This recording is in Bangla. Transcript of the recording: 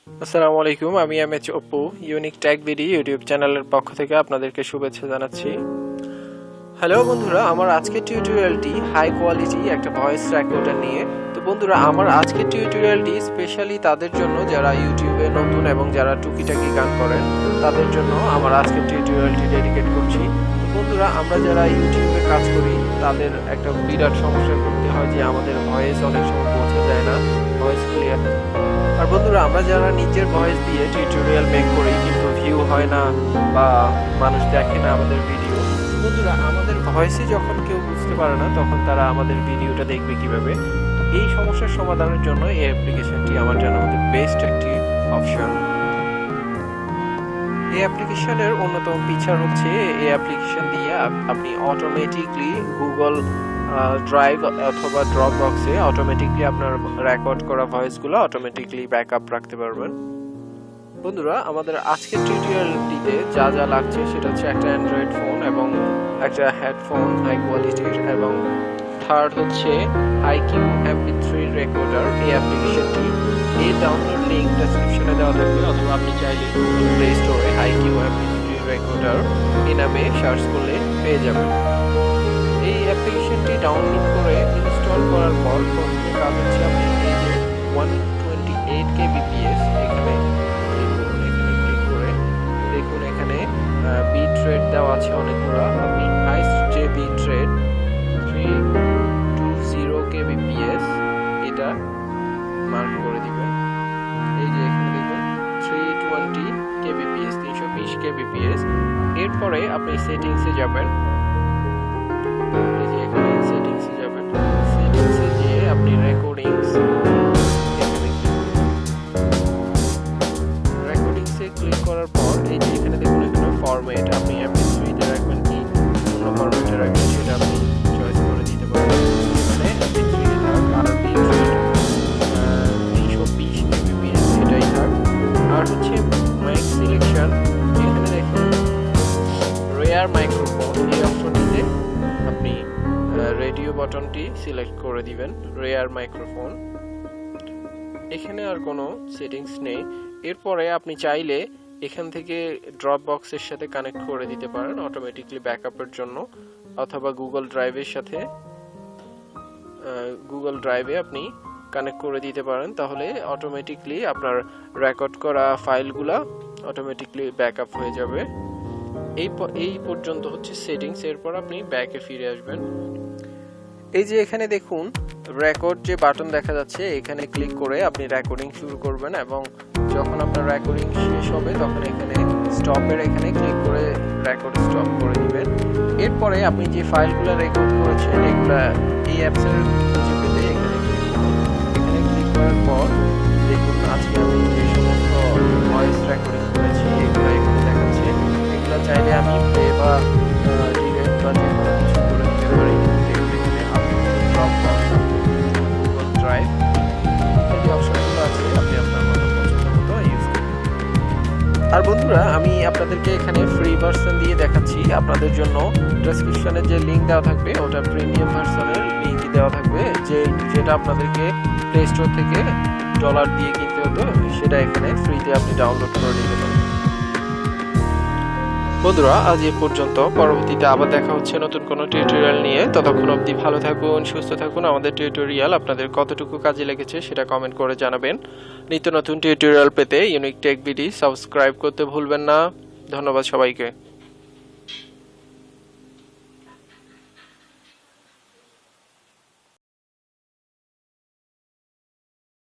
আসসালামু আলাইকুম, আমি এমএচ অপু ইউনিক টেক ভিডি ইউটিউব চ্যানেলের পক্ষ থেকে আপনাদেরকে শুভেচ্ছা জানাচ্ছি। হ্যালো বন্ধুরা, আমার আজকের টিউটোরিয়ালটি হাই কোয়ালিটি একটা ভয়েস রেকর্ডার নিয়ে। তো বন্ধুরা, আমার আজকের টিউটোরিয়ালটি স্পেশালি তাদের জন্য যারা ইউটিউবে নতুন এবং যারা টুকিটাকি গান করেন তাদের জন্য আমার আজকের টিউটোরিয়ালটি ডেডিকেট করছি। বন্ধুরা, আমরা যারা ইউটিউবে কাজ করি তাদের একটা বিরাট সমস্যা করতে হয় যে আমাদের ভয়েস অনেক সময় পৌঁছে যায় না, ভয়েস ক্লিয়ার। আর বন্ধুরা, আমরা যারা নিজের ভয়েস দিয়ে টিউটোরিয়াল মেক করি কিন্তু ভিউ হয় না বা মানুষ দেখে না আমাদের ভিডিও, বন্ধুরা আমাদের ভয়েসই যখন কেউ বুঝতে পারে না তখন তারা আমাদের ভিডিওটা দেখবে কিভাবে। এই সমস্যার সমাধানের জন্য এই অ্যাপ্লিকেশনটি আমার জানার মধ্যে বেস্ট একটি অপশন। এই অ্যাপ্লিকেশনের অন্যতম ফিচার হচ্ছে এই অ্যাপ্লিকেশন দিয়ে আপনি অটোমেটিকলি গুগল ড্রাইভ অথবা ড্রপ বক্সে অটোমেটিকলি আপনার রেকর্ড করা ভয়েসগুলো অটোমেটিকলি ব্যাকআপ রাখতে পারবেন। বন্ধুরা, আমাদের আজকের টিউটোরিয়ালটিতে যা যা লাগছে সেটা হচ্ছে একটা অ্যান্ড্রয়েড ফোন এবং একটা হেডফোন হাই কোয়ালিটির, এবং থার্ড হচ্ছে আইকিউ MP3 রেকর্ডার। এই অ্যাপ্লিকেশনটি এর ডাউনলোড লিংক ডেসক্রিপশনে দেওয়া থাকবে, অথবা আপনি চাইলে গুগল প্লে স্টোরে আইকিউ MP3 রেকর্ডার এই নামে সার্চ করলে পেয়ে যাবেন। এই অ্যাপ্লিকেশনটি ডাউনলোড করে ইনস্টল করার পর প্রথমে কাজ হচ্ছে আপনি এই যে 128 kbps এখানে ক্লিক করে দেখুন এখানে বিট রেট দেওয়া আছে অনেকগুলো। আপনি হাইস্ট যে বিট রেট 320 kbps এটা মার্ক করে দিবেন। এই যে এখানে দেখুন 320 kbps 320 kbps। এরপরে আপনি সেটিংসে যাবেন, সেটিংসে গিয়ে আপনি রেকর্ডিংসে ক্লিক করার পর এই যে এখানে দেখুন এখানে ফরম্যাট, আপনি MP3 তে রাখবেন কি অন্য ফরম্যাটে রাখবেন সেটা আপনি চয়েস করে দিতে পারবেন। মানে MP3 এ থাক আর বিট 320 kbps এটাই থাক। আর হচ্ছে মাইক সিলেকশন, এখানে দেখুন রেয়ার মাইক্রোফোন, এই অপশনটিতে আপনি রেডিও বাটনটি সিলেক্ট করে দিবেন, রেয়ার মাইক্রোফোন। এখানে আর কোনো সেটিংস নেই। এরপরে আপনি চাইলে এখান থেকে ড্রপ বক্সের সাথে কানেক্ট করে দিতে পারেন অটোমেটিকলি ব্যাকআপের জন্য, অথবা গুগল ড্রাইভের সাথে গুগল ড্রাইভে আপনি কানেক্ট করে দিতে পারেন, তাহলে অটোমেটিকলি আপনার রেকর্ড করা ফাইলগুলা অটোমেটিকলি ব্যাকআপ হয়ে যাবে। এই পর্যন্ত হচ্ছে সেটিংস। এরপর আপনি ব্যাকে ফিরে আসবেন। এই যে এখানে দেখুন রেকর্ড যে বাটন দেখা যাচ্ছে, এখানে ক্লিক করে আপনি রেকর্ডিং শুরু করবেন, এবং যখন আপনার রেকর্ডিং শেষ হবে তখন এখানে স্টপের এখানে ক্লিক করে রেকর্ড স্টপ করে দিবেন। এরপরে আপনি যে ফাইলগুলো রেকর্ড করেছেন এগুলা এই অ্যাপসের খুঁজে পেতে এখানে ক্লিক করার পর দেখুন আজকে আমি যে সমস্ত ভয়েস রেকর্ডিং করেছি এগুলো এখানে দেখাচ্ছে। এগুলো চাইলে আমি প্লে বা ডিলেট বা যে কোনো কিছু করে দিতে পারি। গুগল ড্রাইভ এই অপশনগুলো আছে, আপনি আপনার মতো পছন্দ মতো ইউজ করতে পারেন। আর বন্ধুরা, আমি আপনাদেরকে এখানে ফ্রি ভার্সন দিয়ে দেখাচ্ছি। আপনাদের জন্য ডেসক্রিপশনে যে লিঙ্ক দেওয়া থাকবে ওটা প্রিমিয়াম ভার্সনের লিঙ্ক দেওয়া থাকবে, যেটা আপনাদেরকে প্লে স্টোর থেকে ডলার দিয়ে কিনতে হতো, সেটা এখানে ফ্রিতে আপনি ডাউনলোড করে নিতে পারেন। বন্ধুরা, আজ এ পর্যন্ত। পরবর্তীতে আবার দেখা হচ্ছে নতুন কোনো টিউটোরিয়াল নিয়ে। ততক্ষণ অবধি ভালো থাকুন, সুস্থ থাকুন। আমাদের টিউটোরিয়াল আপনাদের কতটুকু কাজে লেগেছে সেটা কমেন্ট করে জানাবেন। নিত্য নতুন টিউটোরিয়াল পেতে ইউনিক টেক ভিডি সাবস্ক্রাইব করতে ভুলবেন না। ধন্যবাদ সবাইকে।